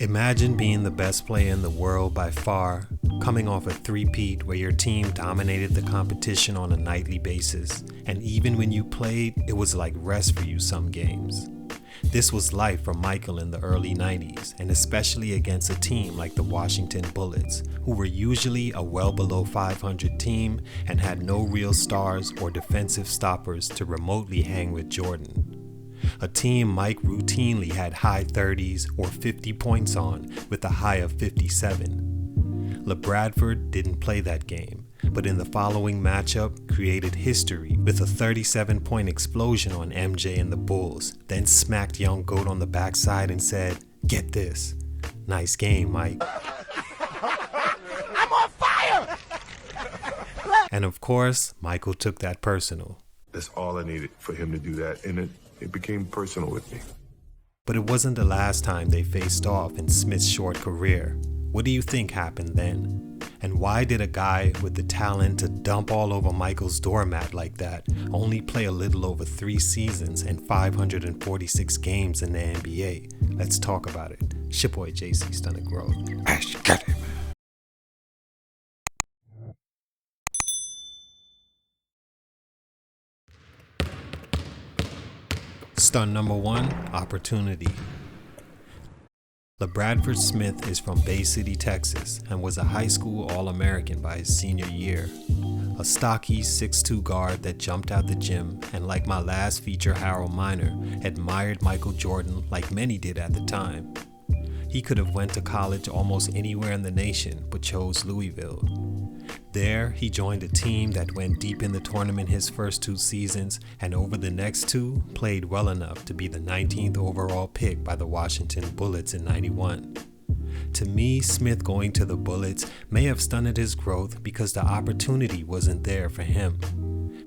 Imagine being the best player in the world by far, coming off a three-peat where your team dominated the competition on a nightly basis, and even when you played, it was like rest for you some games. This was life for Michael in the early 90s, and especially against a team like the Washington Bullets, who were usually a well below 500 team and had no real stars or defensive stoppers to remotely hang with Jordan. A team Mike routinely had high 30s or 50 points on, with a high of 57. LaBradford didn't play that game, but in the following matchup created history with a 37-point explosion on MJ and the Bulls, then smacked young Goat on the backside and said, "Get this. Nice game, Mike." I'm on fire! And of course, Michael took that personal. That's all I needed for him to do that, and it became personal with me. But it wasn't the last time they faced off in Smith's short career. What do you think happened then? And why did a guy with the talent to dump all over Michael's doormat like that only play a little over 3 seasons and 546 games in the NBA? Let's talk about it. Shipboy JC, Stunted Growth. Get it. Stunt number 1, opportunity. LaBradford Smith is from Bay City, Texas, and was a high school All-American by his senior year. A stocky 6'2" guard that jumped out the gym and, like my last feature, Harold Miner, admired Michael Jordan like many did at the time. He could have went to college almost anywhere in the nation, but chose Louisville. There, he joined a team that went deep in the tournament his first 2 seasons, and over the next 2, played well enough to be the 19th overall pick by the Washington Bullets in '91. To me, Smith going to the Bullets may have stunted his growth because the opportunity wasn't there for him.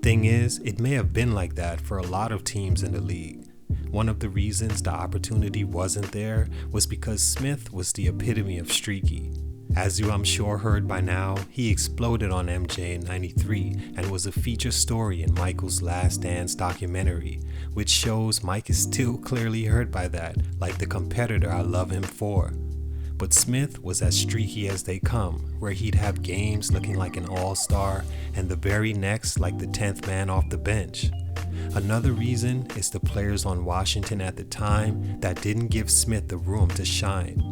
Thing is, it may have been like that for a lot of teams in the league. One of the reasons the opportunity wasn't there was because Smith was the epitome of streaky. As you I'm sure heard by now, he exploded on MJ in '93 and was a feature story in Michael's Last Dance documentary, which shows Mike is still clearly hurt by that, like the competitor I love him for. But Smith was as streaky as they come, where he'd have games looking like an all-star and the very next like the 10th man off the bench. Another reason is the players on Washington at the time that didn't give Smith the room to shine.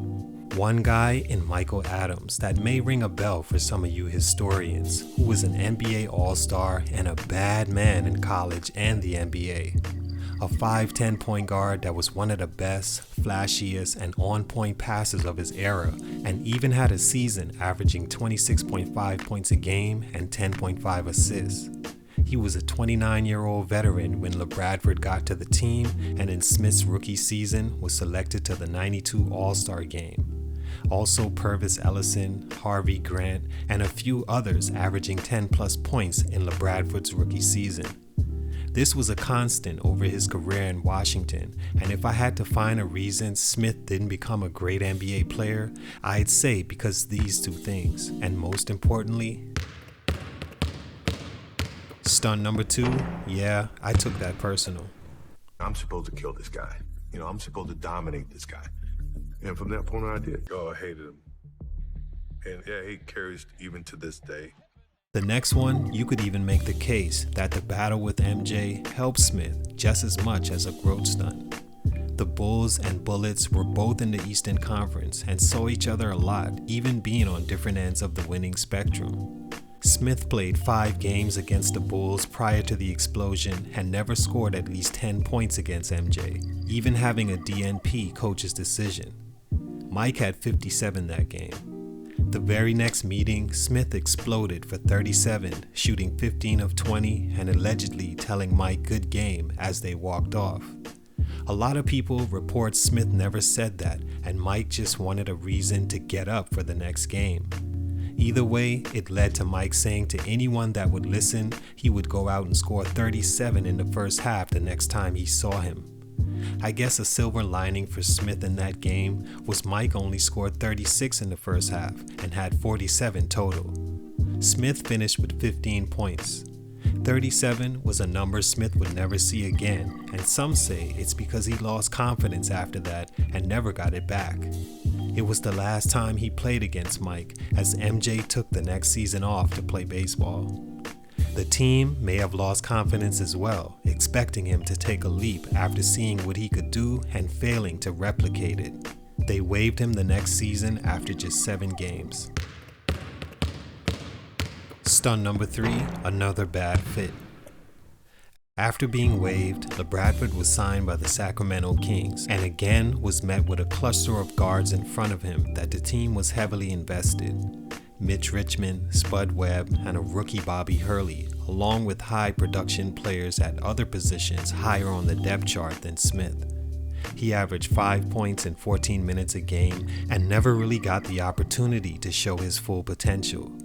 One guy in Michael Adams that may ring a bell for some of you historians, who was an NBA All-Star and a bad man in college and the NBA. A 5'10" point guard that was one of the best, flashiest, and on-point passers of his era, and even had a season averaging 26.5 points a game and 10.5 assists. He was a 29-year-old veteran when LaBradford got to the team, and in Smith's rookie season was selected to the '92 All-Star game. Also Purvis Ellison, Harvey Grant, and a few others averaging 10-plus points in LaBradford's rookie season. This was a constant over his career in Washington, and if I had to find a reason Smith didn't become a great NBA player, I'd say because these 2 things, and most importantly, stunt number 2, yeah, I took that personal. I'm supposed to kill this guy. I'm supposed to dominate this guy. And from that point on, I did. Oh, I hated him. And yeah, he carries even to this day. The next one, you could even make the case that the battle with MJ helped Smith just as much as a growth stunt. The Bulls and Bullets were both in the Eastern Conference and saw each other a lot, even being on different ends of the winning spectrum. Smith played 5 games against the Bulls prior to the explosion and never scored at least 10 points against MJ, even having a DNP coach's decision. Mike had 57 that game. The very next meeting, Smith exploded for 37, shooting 15 of 20 and allegedly telling Mike good game as they walked off. A lot of people report Smith never said that and Mike just wanted a reason to get up for the next game. Either way, it led to Mike saying to anyone that would listen, he would go out and score 37 in the first half the next time he saw him. I guess a silver lining for Smith in that game was Mike only scored 36 in the first half and had 47 total. Smith finished with 15 points. 37 was a number Smith would never see again, and some say it's because he lost confidence after that and never got it back. It was the last time he played against Mike, as MJ took the next season off to play baseball. The team may have lost confidence as well, expecting him to take a leap after seeing what he could do and failing to replicate it. They waived him the next season after just 7 games. Stunt number 3, another bad fit. After being waived, LaBradford was signed by the Sacramento Kings and again was met with a cluster of guards in front of him that the team was heavily invested. Mitch Richmond, Spud Webb, and a rookie Bobby Hurley, along with high production players at other positions higher on the depth chart than Smith. He averaged 5 points in 14 minutes a game and never really got the opportunity to show his full potential.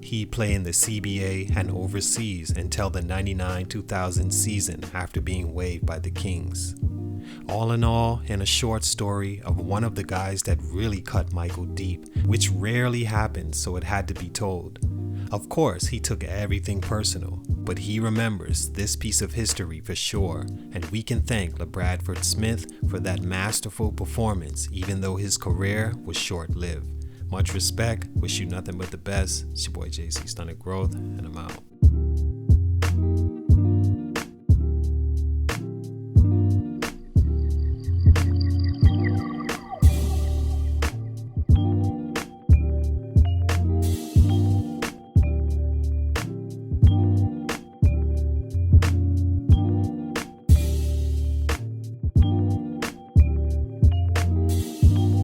He played in the CBA and overseas until the 99-2000 season after being waived by the Kings. All in all, in a short story of one of the guys that really cut Michael deep, which rarely happens, so it had to be told. Of course, he took everything personal, but he remembers this piece of history for sure, and we can thank LaBradford Smith for that masterful performance, even though his career was short-lived. Much respect, wish you nothing but the best. It's your boy JC Stunted Growth, and I'm out.